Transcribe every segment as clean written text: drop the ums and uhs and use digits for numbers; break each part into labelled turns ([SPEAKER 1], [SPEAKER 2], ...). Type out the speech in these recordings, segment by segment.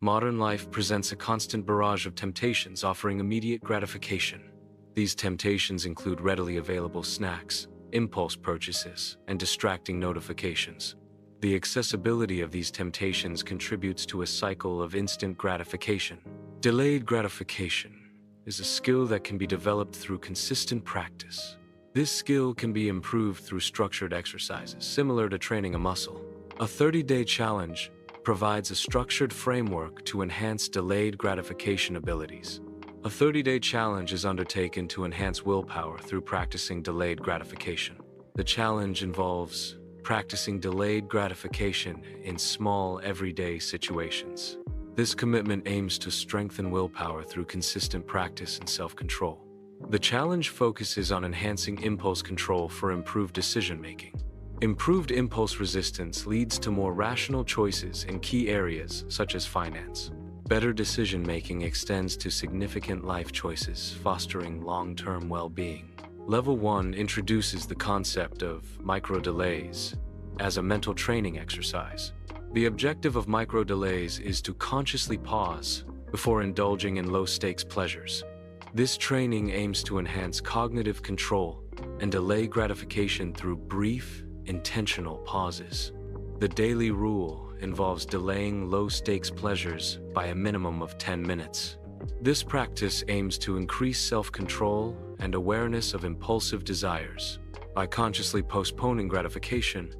[SPEAKER 1] Modern life presents a constant barrage of temptations offering immediate gratification. These temptations include readily available snacks, impulse purchases, and distracting notifications. The accessibility of these temptations contributes to a cycle of instant gratification. Delayed gratification is a skill that can be developed through consistent practice. This skill can be improved through structured exercises, similar to training a muscle. A 30-day challenge provides a structured framework to enhance delayed gratification abilities. A 30-day challenge is undertaken to enhance willpower through practicing delayed gratification. The challenge involves practicing delayed gratification in small, everyday situations. This commitment aims to strengthen willpower through consistent practice and self-control. The challenge focuses on enhancing impulse control for improved decision-making. Improved impulse resistance leads to more rational choices in key areas such as finance. Better decision-making extends to significant life choices, fostering long-term well-being. Level 1 introduces the concept of micro-delays as a mental training exercise. The objective of micro-delays is to consciously pause before indulging in low-stakes pleasures. This training aims to enhance cognitive control and delay gratification through brief, intentional pauses. The daily rule involves delaying low-stakes pleasures by a minimum of 10 minutes. This practice aims to increase self-control and awareness of impulsive desires. By consciously postponing gratification,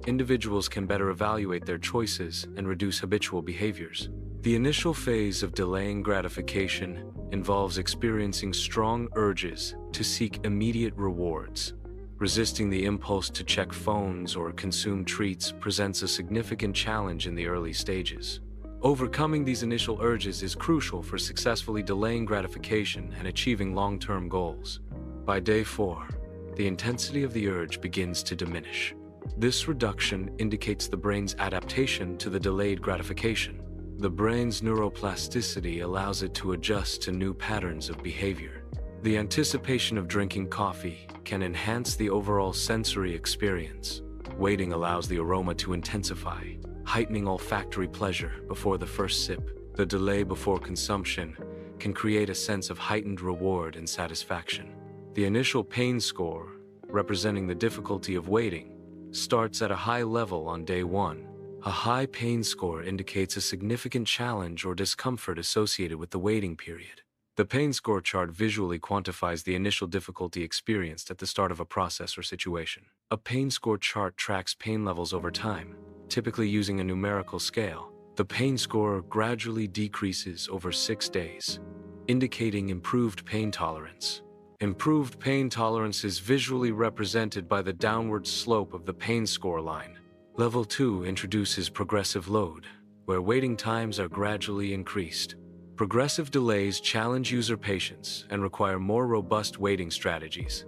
[SPEAKER 1] individuals can better evaluate their choices and reduce habitual behaviors. The initial phase of delaying gratification involves experiencing strong urges to seek immediate rewards. Resisting the impulse to check phones or consume treats presents a significant challenge in the early stages. Overcoming these initial urges is crucial for successfully delaying gratification and achieving long-term goals. By day 4, the intensity of the urge begins to diminish. This reduction indicates the brain's adaptation to the delayed gratification. The brain's neuroplasticity allows it to adjust to new patterns of behavior. The anticipation of drinking coffee can enhance the overall sensory experience. Waiting allows the aroma to intensify, heightening olfactory pleasure before the first sip. The delay before consumption can create a sense of heightened reward and satisfaction. The initial pain score, representing the difficulty of waiting, starts at a high level on day 1. A high pain score indicates a significant challenge or discomfort associated with the waiting period. The pain score chart visually quantifies the initial difficulty experienced at the start of a process or situation. A pain score chart tracks pain levels over time, typically using a numerical scale. The pain score gradually decreases over 6 days, indicating improved pain tolerance. Improved pain tolerance is visually represented by the downward slope of the pain score line. Level 2 introduces progressive load, where waiting times are gradually increased. Progressive delays challenge user patience and require more robust waiting strategies.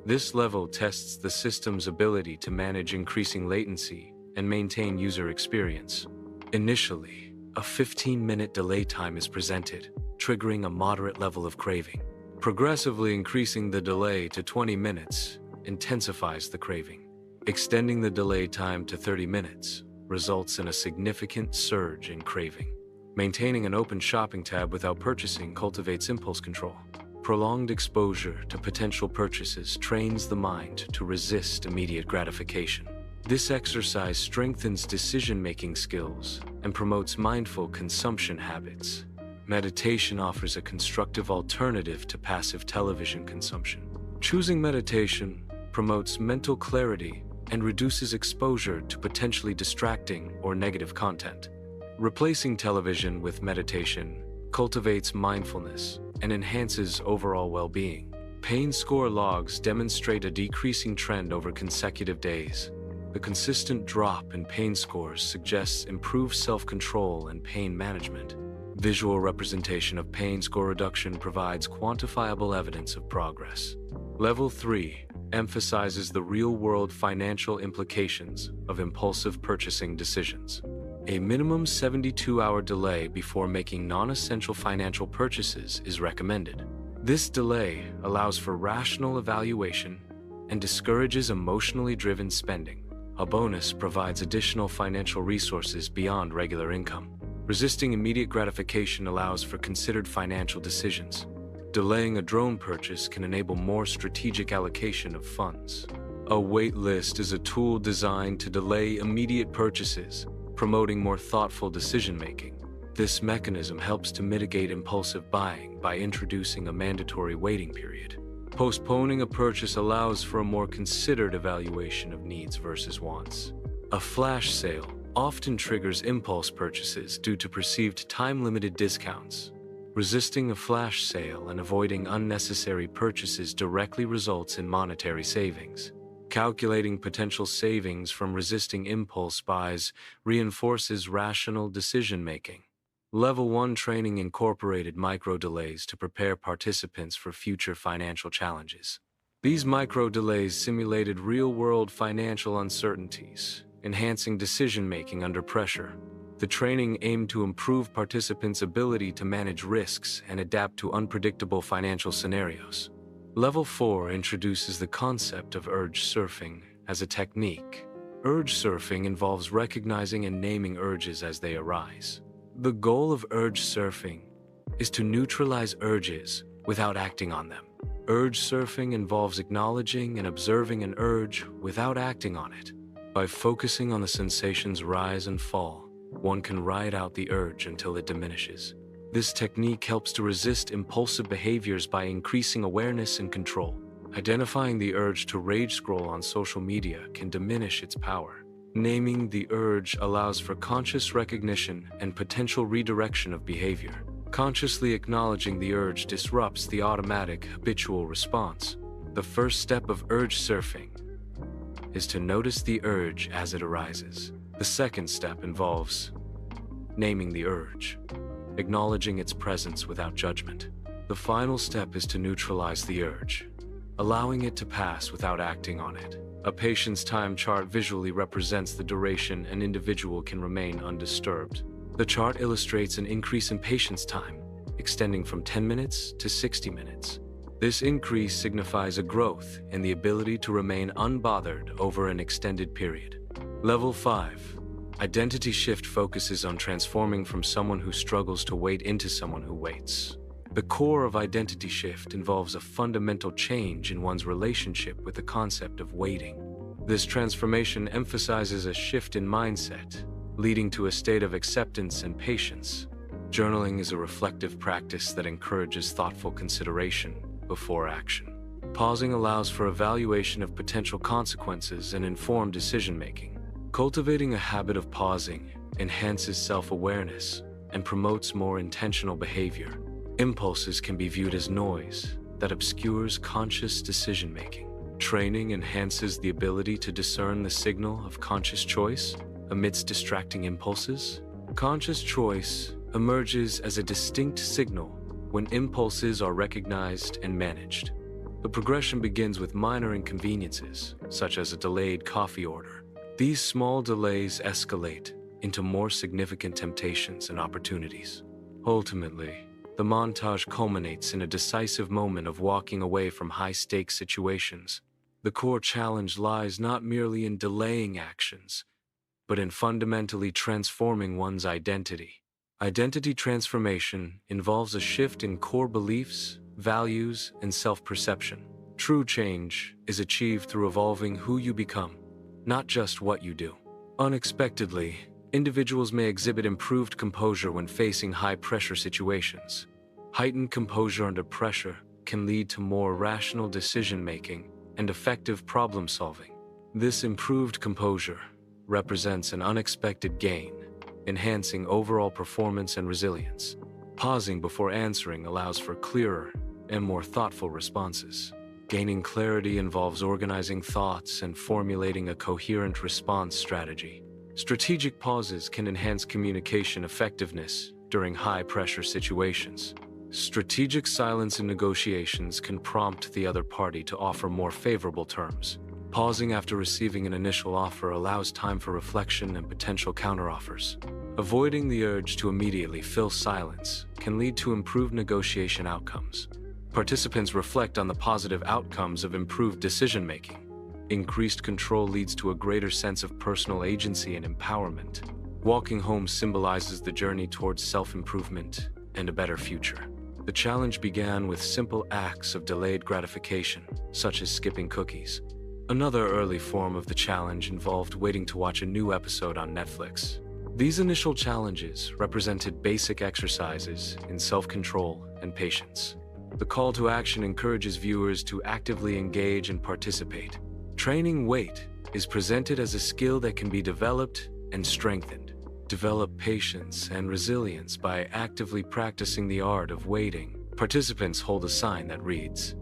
[SPEAKER 1] This level tests the system's ability to manage increasing latency and maintain user experience. Initially, a 15-minute delay time is presented, triggering a moderate level of craving. Progressively increasing the delay to 20 minutes intensifies the craving. Extending the delay time to 30 minutes results in a significant surge in craving. Maintaining an open shopping tab without purchasing cultivates impulse control. Prolonged exposure to potential purchases trains the mind to resist immediate gratification. This exercise strengthens decision-making skills and promotes mindful consumption habits. Meditation offers a constructive alternative to passive television consumption. Choosing meditation promotes mental clarity and reduces exposure to potentially distracting or negative content. Replacing television with meditation cultivates mindfulness and enhances overall well-being. Pain score logs demonstrate a decreasing trend over consecutive days. The consistent drop in pain scores suggests improved self-control and pain management. Visual representation of pain score reduction provides quantifiable evidence of progress. Level 3 emphasizes the real-world financial implications of impulsive purchasing decisions. A minimum 72-hour delay before making non-essential financial purchases is recommended. This delay allows for rational evaluation and discourages emotionally driven spending. A bonus provides additional financial resources beyond regular income. Resisting immediate gratification allows for considered financial decisions. Delaying a drone purchase can enable more strategic allocation of funds. A wait list is a tool designed to delay immediate purchases, promoting more thoughtful decision-making. This mechanism helps to mitigate impulsive buying by introducing a mandatory waiting period. Postponing a purchase allows for a more considered evaluation of needs versus wants. A flash sale often triggers impulse purchases due to perceived time-limited discounts. Resisting a flash sale and avoiding unnecessary purchases directly results in monetary savings. Calculating potential savings from resisting impulse buys reinforces rational decision-making. Level 1 training incorporated micro-delays to prepare participants for future financial challenges. These micro-delays simulated real-world financial uncertainties, enhancing decision-making under pressure. The training aimed to improve participants' ability to manage risks and adapt to unpredictable financial scenarios. Level 4 introduces the concept of urge surfing as a technique. Urge surfing involves recognizing and naming urges as they arise. The goal of urge surfing is to neutralize urges without acting on them. Urge surfing involves acknowledging and observing an urge without acting on it. By focusing on the sensations rise and fall, one can ride out the urge until it diminishes. This technique helps to resist impulsive behaviors by increasing awareness and control. Identifying the urge to rage scroll on social media can diminish its power. Naming the urge allows for conscious recognition and potential redirection of behavior. Consciously acknowledging the urge disrupts the automatic, habitual response. The first step of urge surfing is to notice the urge as it arises. The second step involves naming the urge, acknowledging its presence without judgment. The final step is to neutralize the urge, allowing it to pass without acting on it. A patient's time chart visually represents the duration an individual can remain undisturbed. The chart illustrates an increase in patient's time, extending from 10 minutes to 60 minutes. This increase signifies a growth in the ability to remain unbothered over an extended period. Level 5. Identity shift focuses on transforming from someone who struggles to wait into someone who waits. The core of identity shift involves a fundamental change in one's relationship with the concept of waiting. This transformation emphasizes a shift in mindset, leading to a state of acceptance and patience. Journaling is a reflective practice that encourages thoughtful consideration before action. Pausing allows for evaluation of potential consequences and informed decision-making. Cultivating a habit of pausing enhances self-awareness and promotes more intentional behavior. Impulses can be viewed as noise that obscures conscious decision-making. Training enhances the ability to discern the signal of conscious choice amidst distracting impulses. Conscious choice emerges as a distinct signal when impulses are recognized and managed. The progression begins with minor inconveniences, such as a delayed coffee order. These small delays escalate into more significant temptations and opportunities. Ultimately, the montage culminates in a decisive moment of walking away from high-stakes situations. The core challenge lies not merely in delaying actions, but in fundamentally transforming one's identity. Identity transformation involves a shift in core beliefs, values, and self-perception. True change is achieved through evolving who you become, not just what you do. Unexpectedly, individuals may exhibit improved composure when facing high-pressure situations. Heightened composure under pressure can lead to more rational decision-making and effective problem-solving. This improved composure represents an unexpected gain, enhancing overall performance and resilience. Pausing before answering allows for clearer and more thoughtful responses. Gaining clarity involves organizing thoughts and formulating a coherent response strategy. Strategic pauses can enhance communication effectiveness during high-pressure situations. Strategic silence in negotiations can prompt the other party to offer more favorable terms. Pausing after receiving an initial offer allows time for reflection and potential counteroffers. Avoiding the urge to immediately fill silence can lead to improved negotiation outcomes. Participants reflect on the positive outcomes of improved decision-making. Increased control leads to a greater sense of personal agency and empowerment. Walking home symbolizes the journey towards self-improvement and a better future. The challenge began with simple acts of delayed gratification, such as skipping cookies. Another early form of the challenge involved waiting to watch a new episode on Netflix. These initial challenges represented basic exercises in self-control and patience. The call to action encourages viewers to actively engage and participate. Training wait is presented as a skill that can be developed and strengthened. Develop patience and resilience by actively practicing the art of waiting. Participants hold a sign that reads,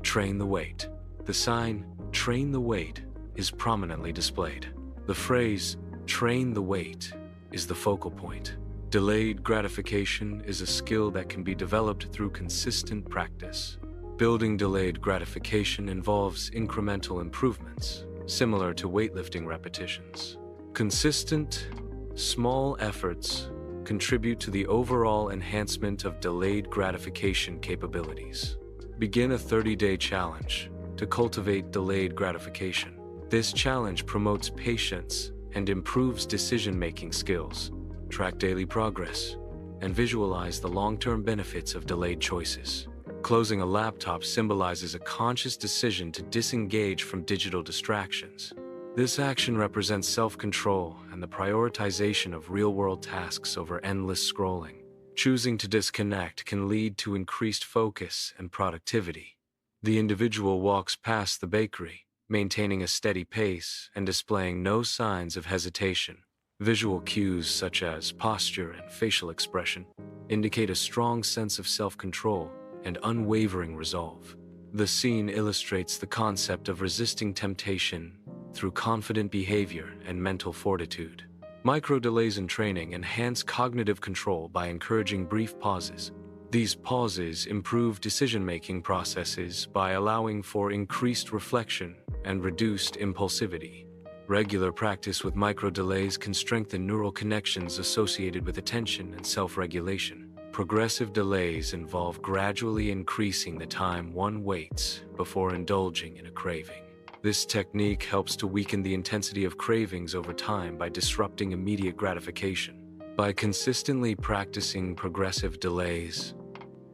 [SPEAKER 1] "Train the wait." The sign, "Train the wait," is prominently displayed. The phrase, "Train the wait," is the focal point. Delayed gratification is a skill that can be developed through consistent practice. Building delayed gratification involves incremental improvements, similar to weightlifting repetitions. Consistent, small efforts contribute to the overall enhancement of delayed gratification capabilities. Begin a 30-day challenge to cultivate delayed gratification. This challenge promotes patience and improves decision-making skills. Track daily progress and visualize the long-term benefits of delayed choices. Closing a laptop symbolizes a conscious decision to disengage from digital distractions. This action represents self-control and the prioritization of real-world tasks over endless scrolling. Choosing to disconnect can lead to increased focus and productivity. The individual walks past the bakery, maintaining a steady pace and displaying no signs of hesitation. Visual cues such as posture and facial expression indicate a strong sense of self-control and unwavering resolve. The scene illustrates the concept of resisting temptation through confident behavior and mental fortitude. Micro-delays in training enhance cognitive control by encouraging brief pauses. These pauses improve decision-making processes by allowing for increased reflection and reduced impulsivity. Regular practice with micro-delays can strengthen neural connections associated with attention and self-regulation. Progressive delays involve gradually increasing the time one waits before indulging in a craving. This technique helps to weaken the intensity of cravings over time by disrupting immediate gratification. By consistently practicing progressive delays,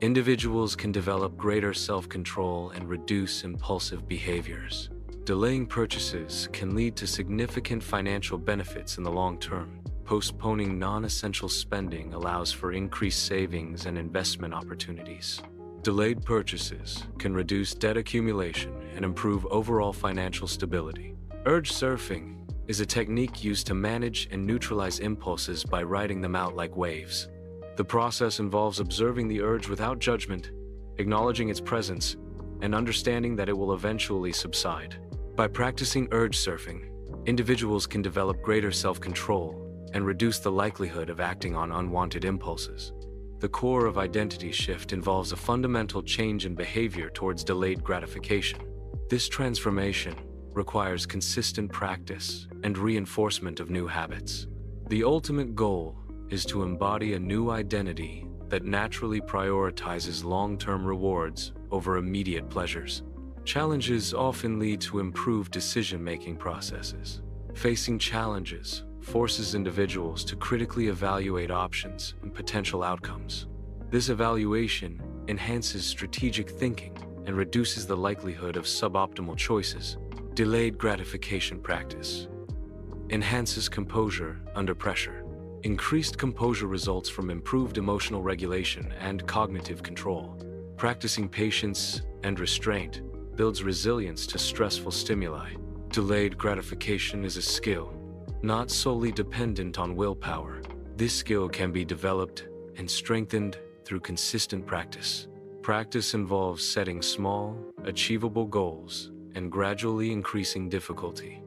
[SPEAKER 1] individuals can develop greater self-control and reduce impulsive behaviors. Delaying purchases can lead to significant financial benefits in the long term. Postponing non-essential spending allows for increased savings and investment opportunities. Delayed purchases can reduce debt accumulation and improve overall financial stability. Urge surfing is a technique used to manage and neutralize impulses by riding them out like waves. The process involves observing the urge without judgment, acknowledging its presence, and understanding that it will eventually subside. By practicing urge surfing, individuals can develop greater self-control and reduce the likelihood of acting on unwanted impulses. The core of identity shift involves a fundamental change in behavior towards delayed gratification. This transformation requires consistent practice and reinforcement of new habits. The ultimate goal is to embody a new identity that naturally prioritizes long-term rewards over immediate pleasures. Challenges often lead to improved decision-making processes. Facing challenges forces individuals to critically evaluate options and potential outcomes. This evaluation enhances strategic thinking and reduces the likelihood of suboptimal choices. Delayed gratification practice enhances composure under pressure. Increased composure results from improved emotional regulation and cognitive control. Practicing patience and restraint builds resilience to stressful stimuli. Delayed gratification is a skill, not solely dependent on willpower. This skill can be developed and strengthened through consistent practice. Practice involves setting small, achievable goals and gradually increasing difficulty.